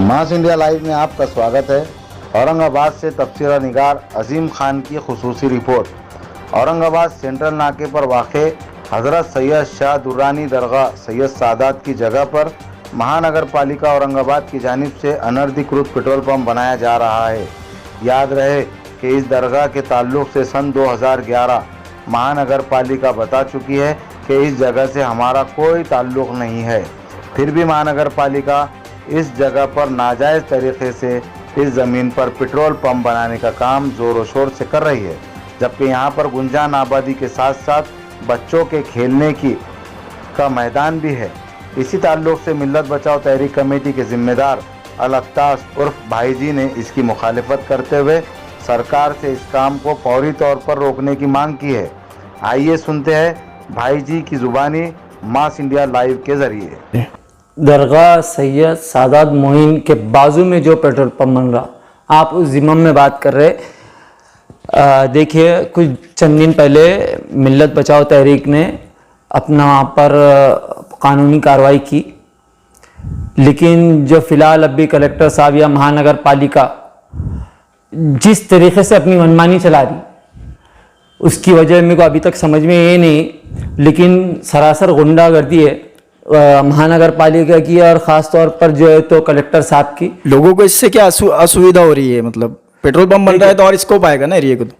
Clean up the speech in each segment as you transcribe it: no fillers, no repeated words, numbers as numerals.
मास India live में आपका स्वागत है। औरंगाबाद से तबसरा निगार अजीम खान की खुसूसी रिपोर्ट। औरंगाबाद सेंट्रल नाके पर वाक़े हज़रत सैयद शाह दुर्रानी दरगाह सैयद सादात की जगह पर महानगर पालिका औरंगाबाद की जानिब से अनधिकृत पेट्रोल पंप बनाया जा रहा है। याद रहे कि इस दरगाह के ताल्लुक़ से सन 2011 महानगर पालिका बता चुकी है कि इस जगह से हमारा कोई ताल्लुक़ नहीं है। फिर भी महानगर पालिका इस जगह पर नाजायज़ तरीक़े से इस ज़मीन पर पेट्रोल पंप बनाने का काम ज़ोर शोर से कर रही है, जबकि यहाँ पर गुंजान आबादी के साथ साथ बच्चों के खेलने का मैदान भी है। इसी ताल्लुक़ से मिल्लत बचाओ तहरीक कमेटी के ज़िम्मेदार अल-अत्ताश उर्फ भाईजी ने इसकी मुखालिफत करते हुए सरकार से इस काम को फौरी तौर पर रोकने की मांग की है। आइए सुनते हैं भाईजी की ज़ुबानी मास इंडिया लाइव के ज़रिए। दरगाह सैयद सादात मोइन के बाजू में जो पेट्रोल पंप बन रहा, आप उस ज़िम्म में बात कर रहे। देखिए, कुछ चंद दिन पहले मिल्लत बचाओ तहरीक ने अपना वहाँ पर कानूनी कार्रवाई की, लेकिन जो फ़िलहाल अभी कलेक्टर साहब या महानगर पालिका जिस तरीक़े से अपनी मनमानी चला रही, उसकी वजह मेरे को अभी तक समझ में ये नहीं, लेकिन सरासर गुंडागर्दी है महानगर पालिका की और ख़ास तौर पर जो है तो कलेक्टर साहब की। लोगों को इससे क्या असुविधा हो रही है? मतलब पेट्रोल पंप बन रहा है तो और स्कोप आएगा ना एरिया को। तो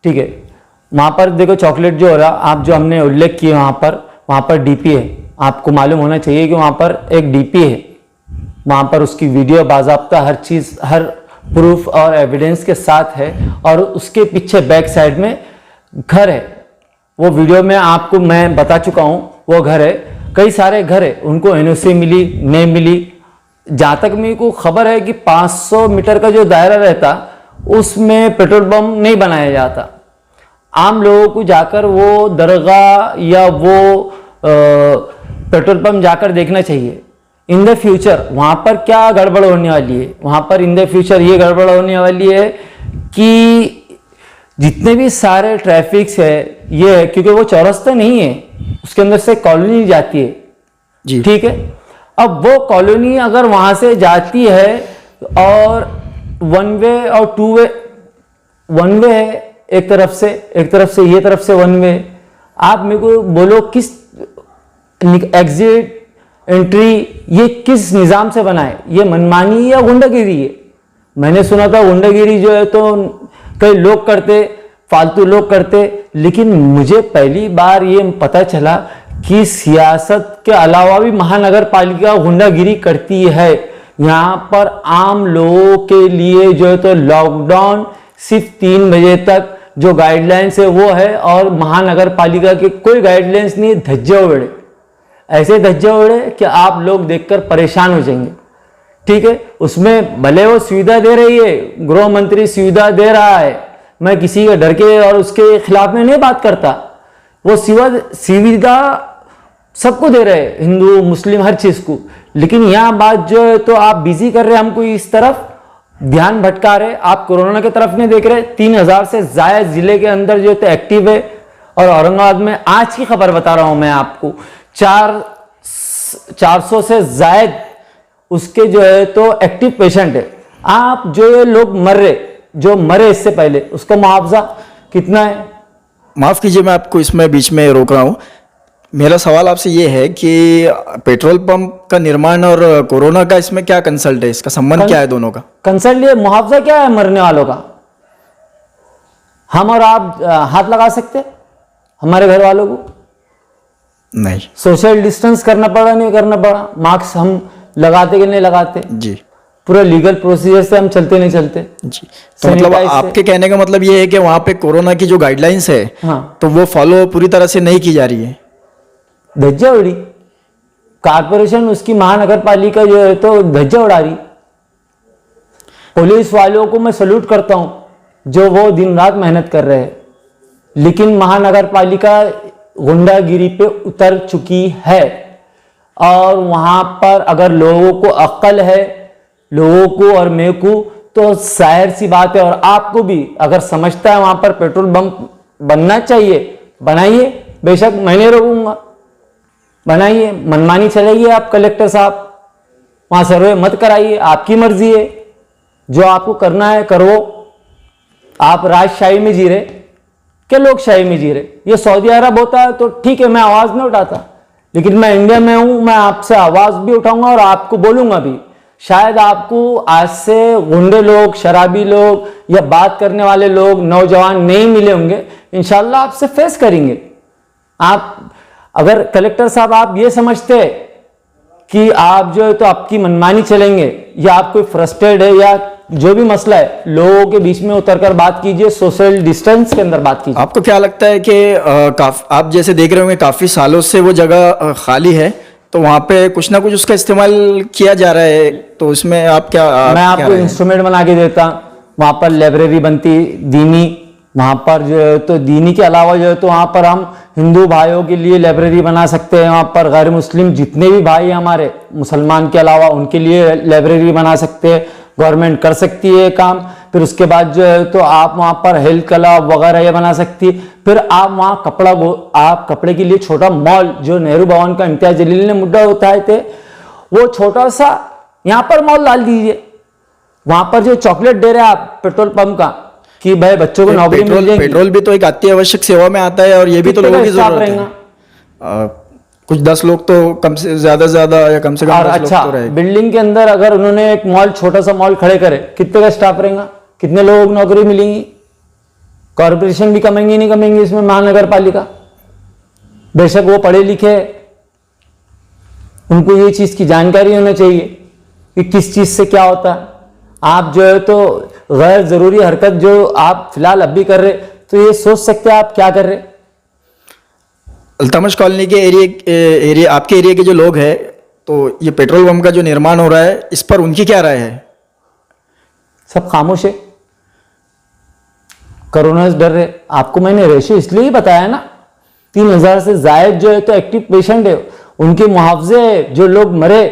ठीक है, वहाँ पर देखो चॉकलेट जो हो रहा, आप जो हमने उल्लेख किए वहाँ पर डीपी है। आपको मालूम होना चाहिए कि वहाँ पर एक डीपी है, वहाँ पर उसकी वीडियो बाज़ाब्ता हर चीज़ हर प्रूफ और एविडेंस के साथ है, और उसके पीछे बैक साइड में घर है। वो वीडियो में आपको मैं बता चुका हूँ, वो घर है, कई सारे घर है, उनको एनओसी मिली नहीं मिली। जहाँ तक मेरे को खबर है कि 500 मीटर का जो दायरा रहता उसमें पेट्रोल पंप नहीं बनाया जाता। आम लोगों को जाकर वो दरगाह या वो पेट्रोल पंप जाकर देखना चाहिए। इन द फ्यूचर वहाँ पर क्या गड़बड़ होने वाली है, वहाँ पर इन द फ्यूचर ये गड़बड़ होने वाली है कि जितने भी सारे ट्रैफिक्स है ये है, क्योंकि वो चौरस्ता नहीं है, उसके अंदर से कॉलोनी जाती है जी, ठीक है। अब वो कॉलोनी अगर वहां से जाती है और वन वे और टू वे, वन वे है एक तरफ से ये तरफ से वन वे, आप मेरे को बोलो किस एग्जिट एंट्री ये किस निज़ाम से बना है? ये मनमानी या गुंडागिरी है? मैंने सुना था गुंडागिरी जो है तो कई लोग करते, फालतू लोग करते, लेकिन मुझे पहली बार ये पता चला कि सियासत के अलावा भी महानगर पालिका गुंडागिरी करती है। यहाँ पर आम लोगों के लिए जो है तो लॉकडाउन सिर्फ 3 बजे तक जो गाइडलाइंस है वो है, और महानगर पालिका के कोई गाइडलाइंस नहीं, धज्जे उड़े, ऐसे धज्जे उड़े कि आप लोग देखकर परेशान हो जाएंगे, ठीक है। उसमें भले वो सुविधा दे रही है, गृह मंत्री सुविधा दे रहा है, मैं किसी के डर के और उसके खिलाफ में नहीं बात करता, वो सुविधा सबको दे रहे हैं, हिंदू मुस्लिम हर चीज को, लेकिन यहाँ बात जो है तो आप बिजी कर रहे हैं हमको इस तरफ, ध्यान भटका रहे, आप कोरोना की तरफ नहीं देख रहे। 3000 से ज्यादा जिले के अंदर जो है एक्टिव है, और औरंगाबाद में आज की खबर बता रहा हूं मैं आपको, 400 से ज्यादा उसके जो है तो एक्टिव पेशेंट है। आप जो ये लोग जो मरे इससे पहले, उसका मुआवजा कितना है? माफ कीजिए, मैं आपको इसमें बीच में रोक रहा हूँ। मेरा सवाल आपसे ये है कि पेट्रोल पंप का निर्माण और कोरोना का इसमें क्या कंसल्ट है? इसका संबंध क्या है दोनों का? कंसल्ट ये मुआवजा क्या है मरने वालों का? हम और आप हाथ लगा सकते हमारे घर वालों को? नहीं। सोशल डिस्टेंस करना पड़ा नहीं करना पड़ा, मास्क हम लगाते कि नहीं लगाते जी, पूरा लीगल प्रोसीजर से हम चलते नहीं चलते जी। तो मतलब आपके कहने का मतलब ये है कि वहां पे कोरोना की जो गाइडलाइंस है, हाँ, तो वो फॉलो पूरी तरह से नहीं की जा रही है। धज्जा उड़ी कारपोरेशन, उसकी महानगर पालिका जो है तो धज्जा उड़ा रही। पुलिस वालों को मैं सल्यूट करता हूं जो वो दिन रात मेहनत कर रहे हैं, लेकिन महानगर पालिका गुंडागिरी पे उतर चुकी है। और वहां पर अगर लोगों को अक्ल है, लोगों को और मेरे को, तो जाहिर सी बात है, और आपको भी अगर समझता है वहां पर पेट्रोल पंप बनना चाहिए, बनाइए, बेशक मैं नहीं रोकूंगा, बनाइए। मनमानी चलाइए आप कलेक्टर साहब, वहां सर्वे मत कराइए, आपकी मर्जी है, जो आपको करना है करो। आप राजशाही में जी रहे क्या लोकशाही में जी रहे? ये सऊदी अरब होता है तो ठीक है, मैं आवाज नहीं उठाता, लेकिन मैं इंडिया में हूं, मैं आपसे आवाज भी उठाऊंगा और आपको बोलूंगा भी। शायद आपको आज से गुंडे लोग, शराबी लोग या बात करने वाले लोग, नौजवान नहीं मिले होंगे, इंशाल्लाह आपसे फेस करेंगे। आप अगर कलेक्टर साहब आप ये समझते कि आप जो है तो आपकी मनमानी चलेंगे या आप कोई फ्रस्ट्रेटेड है या जो भी मसला है, लोगों के बीच में उतरकर बात कीजिए, सोशल डिस्टेंस के अंदर बात कीजिए। आपको क्या लगता है कि आप जैसे देख रहे होंगे काफ़ी सालों से वो जगह खाली है, तो वहाँ पे कुछ ना कुछ उसका इस्तेमाल किया जा रहा है, तो उसमें आप क्या मैं आपको इंस्ट्रूमेंट बना के देता, वहाँ पर लाइब्रेरी बनती दीनी, वहाँ पर जो है तो दीनी के अलावा जो है तो वहाँ पर हम हिंदू भाइयों के लिए लाइब्रेरी बना सकते हैं, वहाँ पर गैर मुस्लिम जितने भी भाई हमारे मुसलमान के अलावा उनके लिए लाइब्रेरी बना सकते हैं, गवर्नमेंट कर सकती है काम। फिर उसके बाद जो है तो आप वहाँ पर हेल्थ क्लब वगैरह ये बना सकती है। फिर आप वहाँ आप कपड़े के लिए छोटा मॉल, जो नेहरू भवन का इम्तियाज जलील ने मुद्दा उठाए थे, वो छोटा सा यहाँ पर मॉल डाल दीजिए। वहाँ पर जो चॉकलेट दे रहे हैं आप पेट्रोल पंप का कि भाई बच्चों को नौकरी मिल जाएगी, पेट्रोल भी तो एक अति आवश्यक सेवा में आता है और ये भी तो लोगों की जरूरत है। कुछ 10 लोग तो कम से ज्यादा या कम से कम 10 लोग अच्छा, तो रहेंगे। बिल्डिंग के अंदर अगर उन्होंने एक मॉल, छोटा सा मॉल खड़े करे, कितने का स्टाफ रहेगा, कितने लोगों को नौकरी मिलेंगी? कॉर्पोरेशन भी कमेंगी नहीं कमेंगी इसमें, महानगर पालिका। बेशक वो पढ़े लिखे, उनको ये चीज की जानकारी होनी चाहिए कि किस चीज से क्या होता है। आप जो है तो गैर जरूरी हरकत जो आप फिलहाल अब भी कर रहे, तो ये सोच सकते हैं आप क्या कर रहे। अल्तमश कॉलोनी के एरिया आपके एरिया के जो लोग हैं, तो ये पेट्रोल पंप का जो निर्माण हो रहा है, इस पर उनकी क्या राय है? सब खामोश है, कोरोना से डर रहे। आपको मैंने रेशियो इसलिए ही बताया ना, 3000 से जायद जो है तो एक्टिव पेशेंट है, उनके मुआवजे जो लोग मरे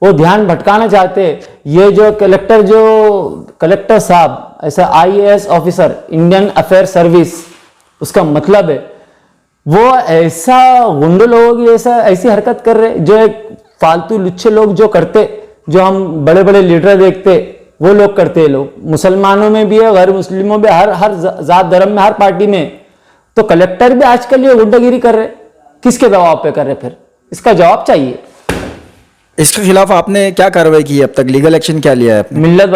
वो ध्यान भटकाना चाहते। ये जो कलेक्टर साहब ऐसा IAS officer, Indian affair service, उसका मतलब है वो ऐसा गुंडे लोगों की ऐसी हरकत कर रहे, जो एक फालतू लुच्चे लोग जो करते, जो हम बड़े बड़े लीडर देखते, वो लोग करते हैं। लोग मुसलमानों में भी है, गैर मुस्लिमों में, हर जात धर्म में, हर पार्टी में। तो कलेक्टर भी आजकल ये गुंडागिरी कर रहे, किसके दबाव पे कर रहे? फिर इसका जवाब चाहिए। इसके खिलाफ आपने क्या कार्रवाई की है अब तक? लीगल एक्शन क्या लिया है आपने? मिल्लत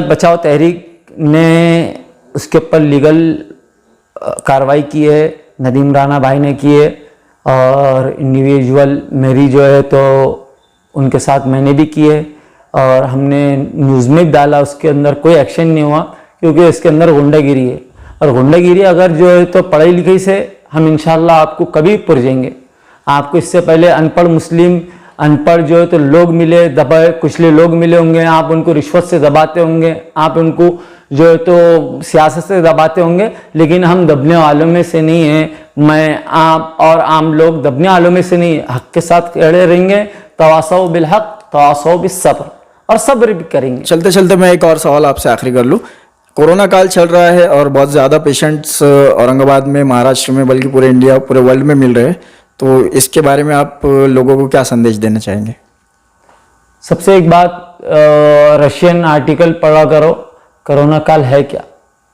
बचाओ तहरीक ने उसके ऊपर लीगल कार्रवाई की है, नदीम राना भाई ने की है, और इंडिविजुअल मेरी जो है तो उनके साथ मैंने भी की है, और हमने न्यूज़ में डाला। उसके अंदर कोई एक्शन नहीं हुआ क्योंकि इसके अंदर गुंडागिरी है, और गुंडागिरी अगर जो है तो पढ़ाई लिखाई से हम इंशाल्लाह आपको कभी पुरजेंगे। आपको इससे पहले अनपढ़ मुस्लिम, अनपढ़ जो है तो लोग मिले, दबाए कुचले लोग मिले होंगे, आप उनको रिश्वत से दबाते होंगे, आप उनको जो है तो सियासत से दबाते होंगे, लेकिन हम दबने वालों में से नहीं हैं। मैं, आप और आम लोग दबने वालों में से नहीं, हक के साथ खड़े रहेंगे। तवासौ बिल हक, तवासौ बिस सब्र, और सब्र भी करेंगे। चलते चलते मैं एक और सवाल आपसे आखिरी कर लूँ। कोरोना काल चल रहा है और बहुत ज़्यादा पेशेंट्स औरंगाबाद में, महाराष्ट्र में, बल्कि पूरे इंडिया, पूरे वर्ल्ड में मिल रहे हैं, तो इसके बारे में आप लोगों को क्या संदेश देना चाहेंगे? सबसे एक बात, रशियन आर्टिकल पढ़ा करो, कोरोना काल है क्या,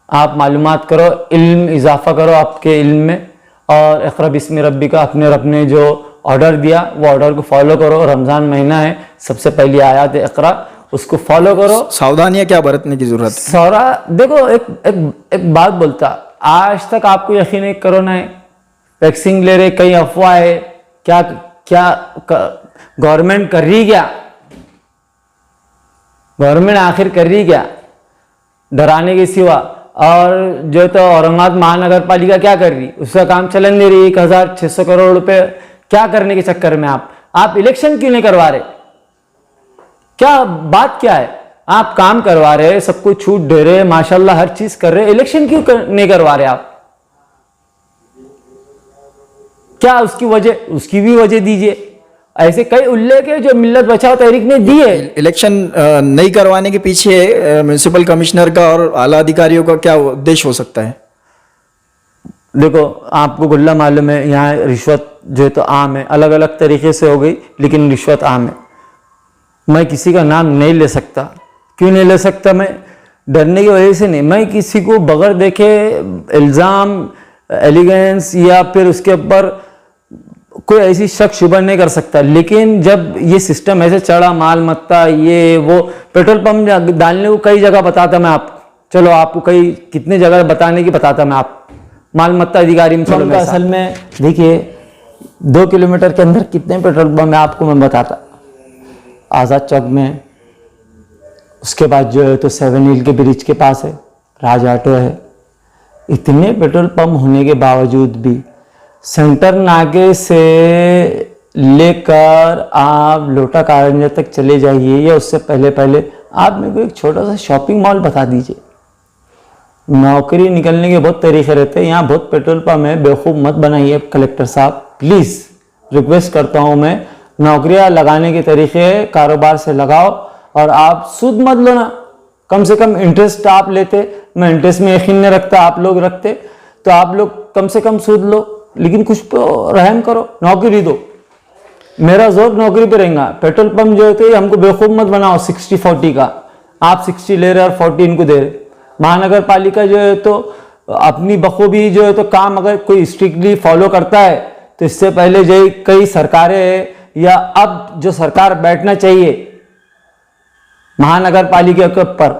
आप मालूमात करो, इल्म इजाफा करो आपके इल्म में, और इक़रा बिस्मि रब्बिका, अपने रब ने जो ऑर्डर दिया वो ऑर्डर को फॉलो करो। रमज़ान महीना है, सबसे पहली आयत है इक़रा, उसको फॉलो करो। सावधानियां क्या बरतने की जरूरत है? देखो, एक बात बोलता, आज तक आपको यकीन है कोरोना है, वैक्सीन ले रहे, कई अफवाह है, क्या गवर्नमेंट कर रही क्या? गवर्नमेंट आखिर कर रही क्या डराने के सिवा? और जो तो औरंगाबाद महानगर पालिका क्या कर रही? उसका काम चलन दे रही। 1600 करोड़ रुपए क्या करने के चक्कर में आप इलेक्शन क्यों नहीं करवा रहे? क्या बात क्या है? आप काम करवा रहे, सबको छूट दे रहे, माशाल्लाह हर चीज कर रहे, इलेक्शन क्यों नहीं करवा रहे आप? क्या उसकी वजह? उसकी भी वजह दीजिए। ऐसे कई उल्लेख है जो मिल्लत बचाओ तहरीक ने दी है। इलेक्शन नहीं करवाने के पीछे म्युनिसिपल कमिश्नर का और आला अधिकारियों का क्या उद्देश्य हो सकता है? देखो, आपको गुल्ला मालूम है, यहाँ रिश्वत जो है तो आम है, अलग अलग तरीके से हो गई, लेकिन रिश्वत आम है। मैं किसी का नाम नहीं ले सकता। क्यों नहीं ले सकता? मैं डरने की वजह से नहीं, मैं किसी को बगैर देखे इल्ज़ाम, एलिगेंस या फिर उसके ऊपर कोई ऐसी शक शुबा नहीं कर सकता। लेकिन जब ये सिस्टम ऐसे चढ़ा, माल मत्ता ये वो, पेट्रोल पंप डालने को कई जगह बताता मैं आपको, चलो आपको कई कितने जगह बताने की बताता मैं आप माल मत्ता अधिकारी में। चलो असल में देखिए 2 किलोमीटर के अंदर कितने पेट्रोल पंप है आपको मैं बताता। आज़ाद चौक में, उसके बाद जो है तो 7 हिल के ब्रिज के पास है, राज ऑटो है। इतने पेट्रोल पंप होने के बावजूद भी सेंटर नाके से लेकर आप लोटा कारंजा तक चले जाइए या उससे पहले पहले आप मेरे को एक छोटा सा शॉपिंग मॉल बता दीजिए। नौकरी निकलने के बहुत तरीके रहते हैं, यहाँ बहुत पेट्रोल पंप है, बेवकूफ़ मत बनाइए कलेक्टर साहब, प्लीज़ रिक्वेस्ट करता हूँ मैं। नौकरियाँ लगाने के तरीके कारोबार से लगाओ और आप सूद मत लो ना, कम से कम इंटरेस्ट आप लेते, मैं इंटरेस्ट में यकीन नहीं रखता, आप लोग रखते, तो आप लोग कम से कम सूद लो, लेकिन कुछ तो रहम करो, नौकरी दो। मेरा जोर नौकरी पे रहेगा। पेट्रोल पंप जो है तो हमको बेवकूफ़ मत बनाओ 60-40 का, आप 60 ले रहे और 40 इनको दे रहे। महानगर पालिका जो है तो अपनी बखूबी जो है तो काम अगर कोई स्ट्रिक्टली फॉलो करता है तो इससे पहले जो कई सरकारें या अब जो सरकार बैठना चाहिए महानगर पालिका के ऊपर,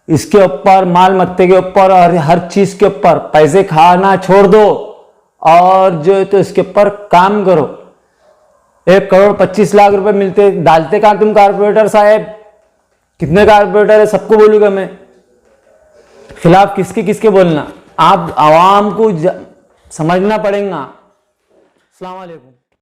इसके ऊपर माल मत्ते के ऊपर और हर चीज के ऊपर पैसे खाना छोड़ दो और जो है तो इसके ऊपर काम करो। 1 करोड़ 25 लाख रुपए मिलते, डालते कहां तुम कारपोरेटर साहब? कितने कारपोरेटर है सबको बोलूंगा मैं, खिलाफ किसके किसके बोलना, आप आवाम को समझना पड़ेगा। अस्सलाम वालेकुम।